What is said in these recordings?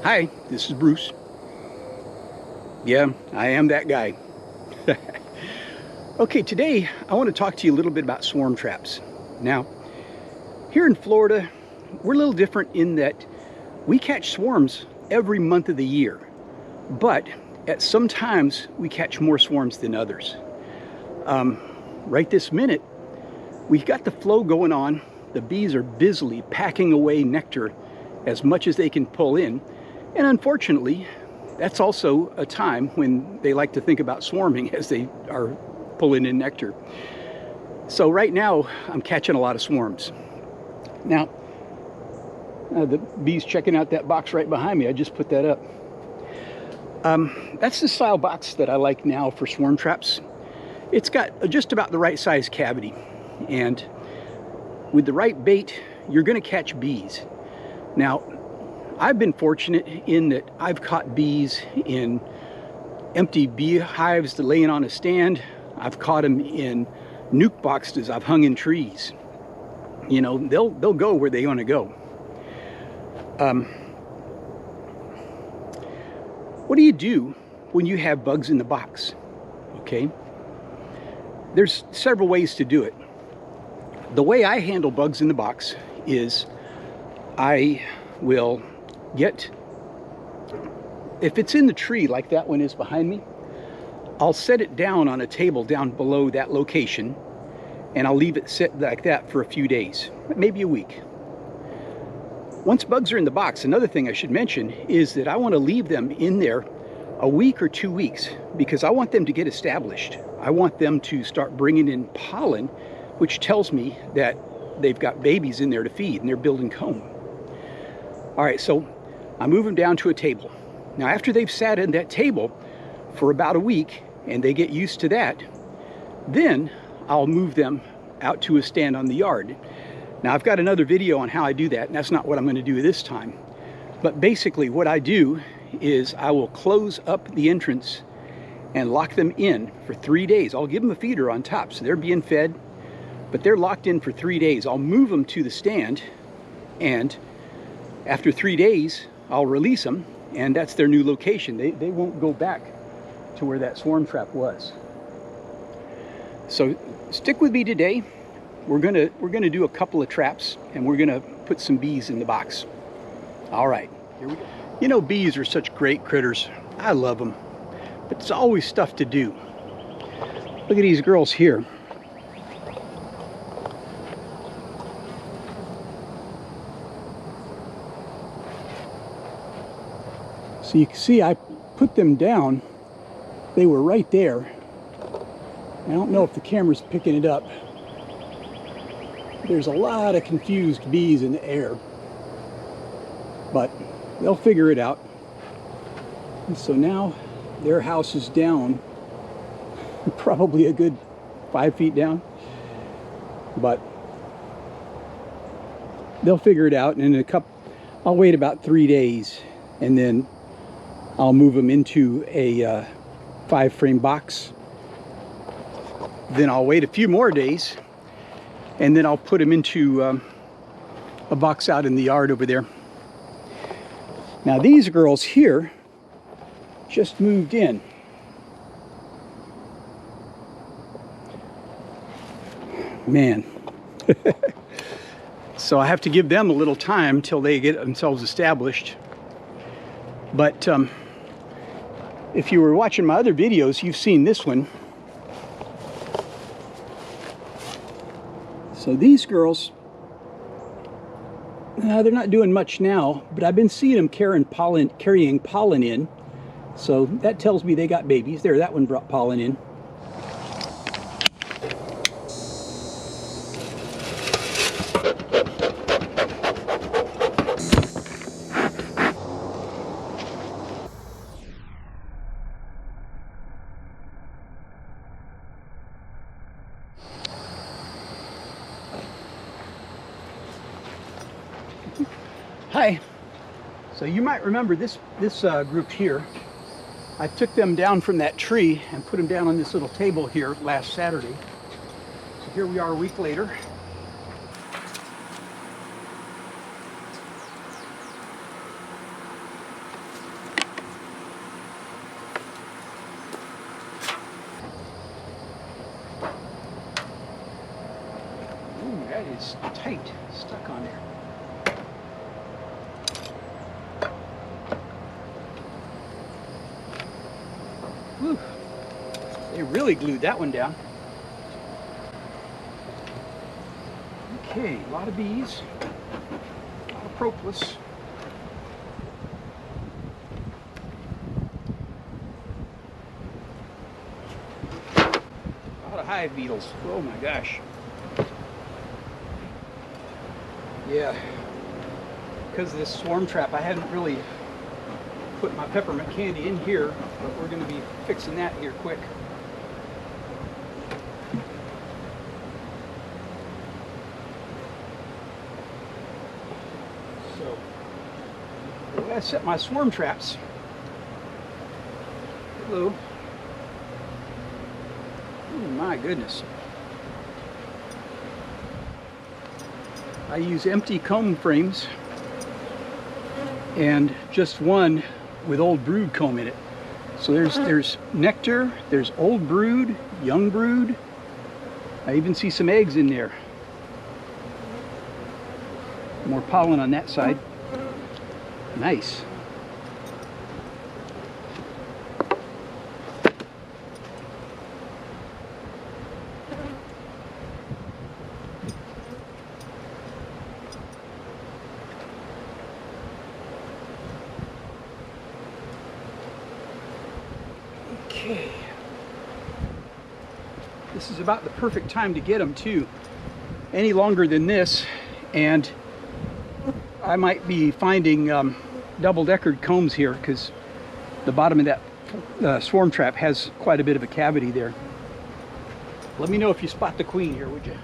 Hi, this is Bruce. Yeah, I am that guy. Okay, today I want to talk to you a little bit about swarm traps. Now, here in Florida, we're a little different in that we catch swarms every month of the year, but at some times we catch more swarms than others. Right this minute, we've got the flow going on. The bees are busily packing away nectar as much as they can pull in, and unfortunately, that's also a time when they like to think about swarming as they are pulling in nectar. So right now, I'm catching a lot of swarms. Now, the bees checking out that box right behind me. I just put that up. That's the style box that I like now for swarm traps. It's got just about the right size cavity, and with the right bait, you're going to catch bees. Now, I've been fortunate in that I've caught bees in empty beehives laying on a stand. I've caught them in nuke boxes I've hung in trees. You know, they'll go where they want to go. What do you do when you have bugs in the box? Okay, there's several ways to do it. The way I handle bugs in the box is I will if it's in the tree like that one is behind me, I'll set it down on a table down below that location, and I'll leave it sit like that for a few days, maybe a week. Once bugs are in the box, another thing I should mention is that I want to leave them in there a week or 2 weeks because I want them to get established. I want them to start bringing in pollen, which tells me that they've got babies in there to feed and they're building comb. All right, so I move them down to a table. Now, after they've sat in that table for about a week and they get used to that, then I'll move them out to a stand on the yard. Now, I've got another video on how I do that, and that's not what I'm going to do this time. But basically what I do is I will close up the entrance and lock them in for 3 days. I'll give them a feeder on top, so they're being fed, but they're locked in for 3 days. I'll move them to the stand, and after 3 days, I'll release them, and that's their new location. They won't go back to where that swarm trap was. So stick with me today. We're gonna do a couple of traps, and we're gonna put some bees in the box. All right, here we go. You know, bees are such great critters. I love them, but it's always stuff to do. Look at these girls here. So you can see I put them down. They were right there. I don't know if the camera's picking it up. There's a lot of confused bees in the air, but they'll figure it out. And so now their house is down, probably a good 5 feet down, but they'll figure it out. And I'll wait about 3 days, and then I'll move them into a 5-frame box. Then I'll wait a few more days, and then I'll put them into a box out in the yard over there. Now, these girls here just moved in. Man. So I have to give them a little time till they get themselves established. But if you were watching my other videos, you've seen this one. So these girls, they're not doing much now, but I've been seeing them carrying pollen in. So that tells me they got babies. There, that one brought pollen in. Hi. So you might remember this group here. I took them down from that tree and put them down on this little table here last Saturday. So here we are a week later. Ooh, that is tight, stuck on there. Whew. They really glued that one down. Okay, a lot of bees, a lot of propolis. A lot of hive beetles. Oh my gosh. Yeah, because of this swarm trap, I hadn't really put my peppermint candy in here, but we're going to be fixing that here quick. So, the way I set my swarm traps. Hello. Oh my goodness. I use empty comb frames and just one with old brood comb in it. So there's nectar, there's old brood, young brood. I even see some eggs in there. More pollen on that side. Nice. Okay. This is about the perfect time to get them too. Any longer than this, and I might be finding double-deckered combs here because the bottom of that swarm trap has quite a bit of a cavity there. Let me know if you spot the queen here, would you?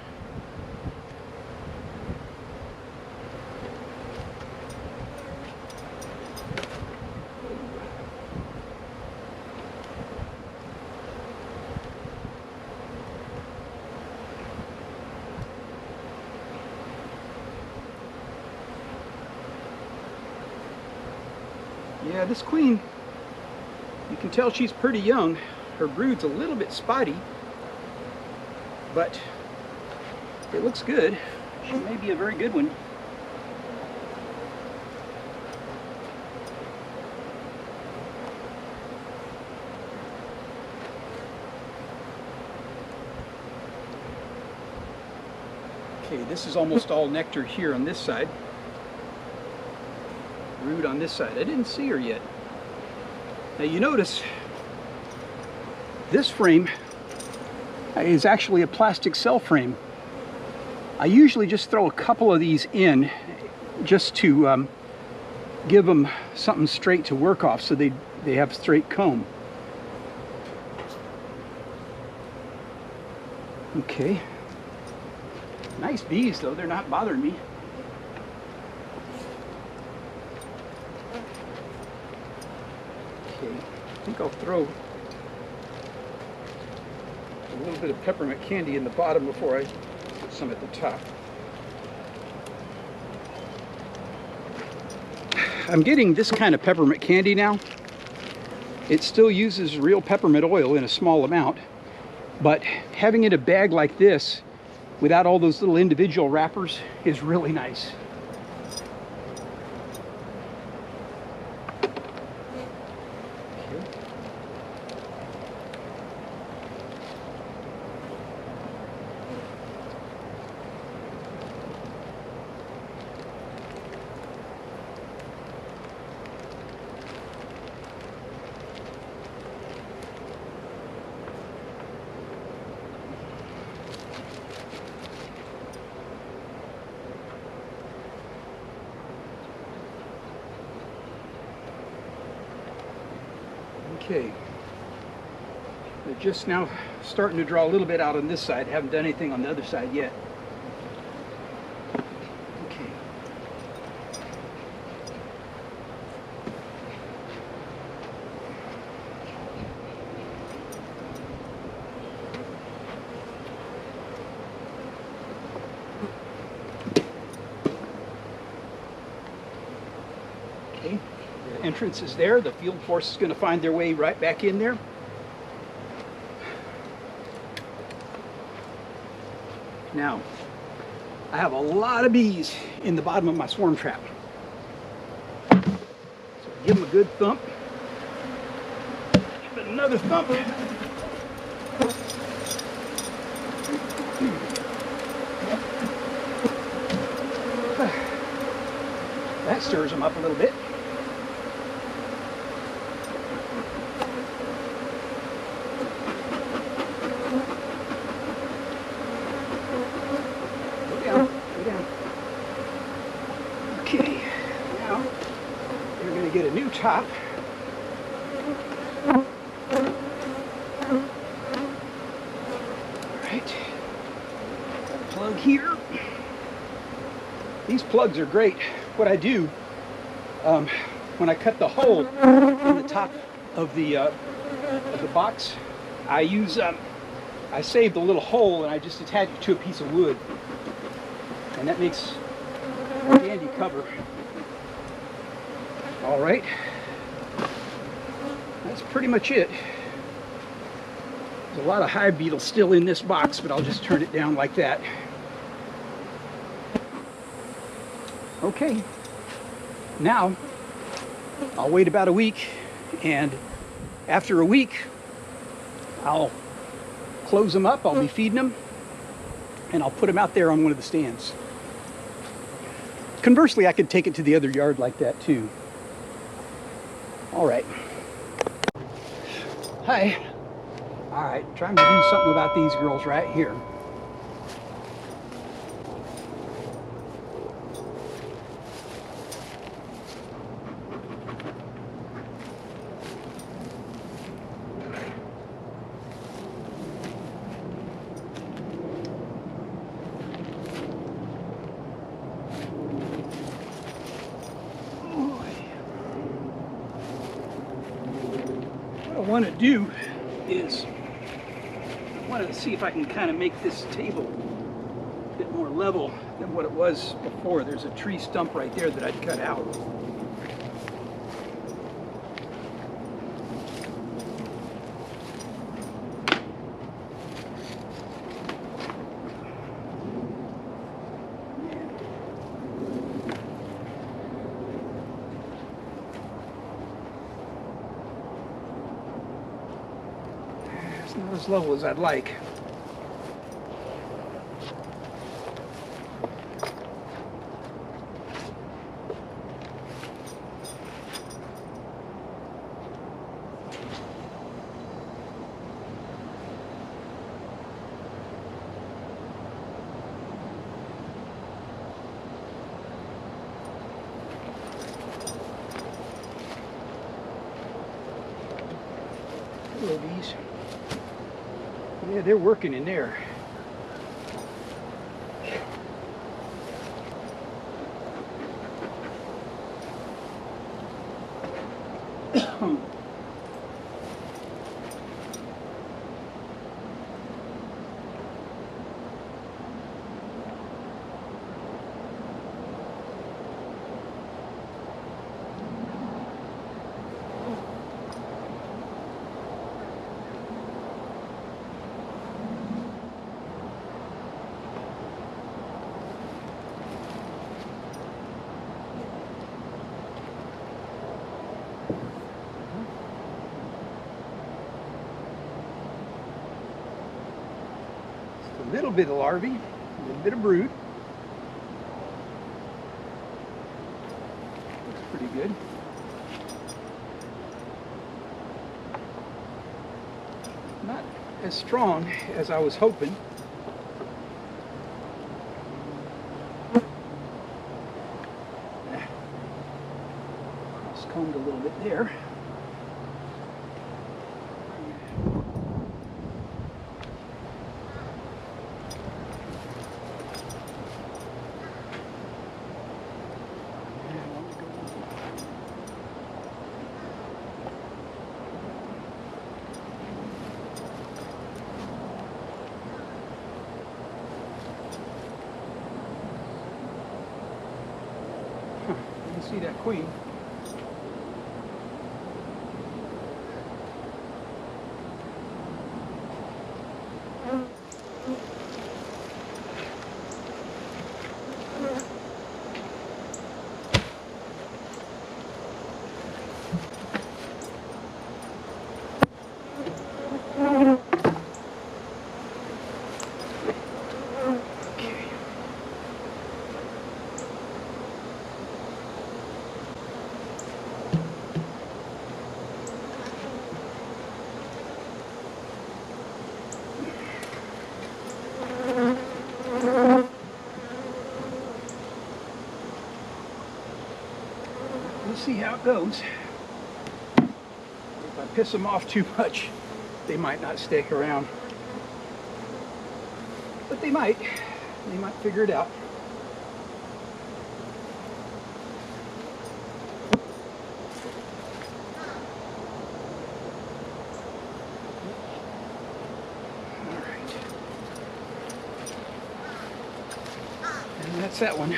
Yeah, this queen, you can tell she's pretty young. Her brood's a little bit spotty, but it looks good. She may be a very good one. Okay, this is almost all nectar here on this side. Brood on this side. I didn't see her yet. Now you notice this frame is actually a plastic cell frame. I usually just throw a couple of these in just to give them something straight to work off so they have straight comb. Okay. Nice bees though, they're not bothering me. Okay, I think I'll throw a little bit of peppermint candy in the bottom before I put some at the top. I'm getting this kind of peppermint candy now. It still uses real peppermint oil in a small amount, but having it in a bag like this without all those little individual wrappers is really nice. Okay, they're just now starting to draw a little bit out on this side. Haven't done anything on the other side yet. Okay. Okay. The entrance is there. The field force is going to find their way right back in there. Now, I have a lot of bees in the bottom of my swarm trap. So give them a good thump. Give it another thump. That stirs them up a little bit. Go down, go down. Okay, now you're going to get a new top. All right, plug here. These plugs are great. What I do when I cut the hole in the top of the box, I use I save the little hole and I just attach it to a piece of wood, and that makes a dandy cover. All right, that's pretty much it. There's a lot of hive beetles still in this box, but I'll just turn it down like that. Okay, now I'll wait about a week, and after a week I'll close them up. I'll be feeding them, and I'll put them out there on one of the stands. Conversely, I could take it to the other yard like that too. All right. Hi. All right, trying to do something about these girls right here. What I want to do is I want to see if I can kind of make this table a bit more level than what it was before. There's a tree stump right there that I'd cut out. It's not as level as I'd like. Hello, bees. Yeah, they're working in there. A little bit of larvae, a little bit of brood. Looks pretty good. Not as strong as I was hoping. Cross-combed a little bit there. You can see that queen. we'll see how it goes. If I piss them off too much, they might not stick around. But they might. They might figure it out. All right. And that's that one.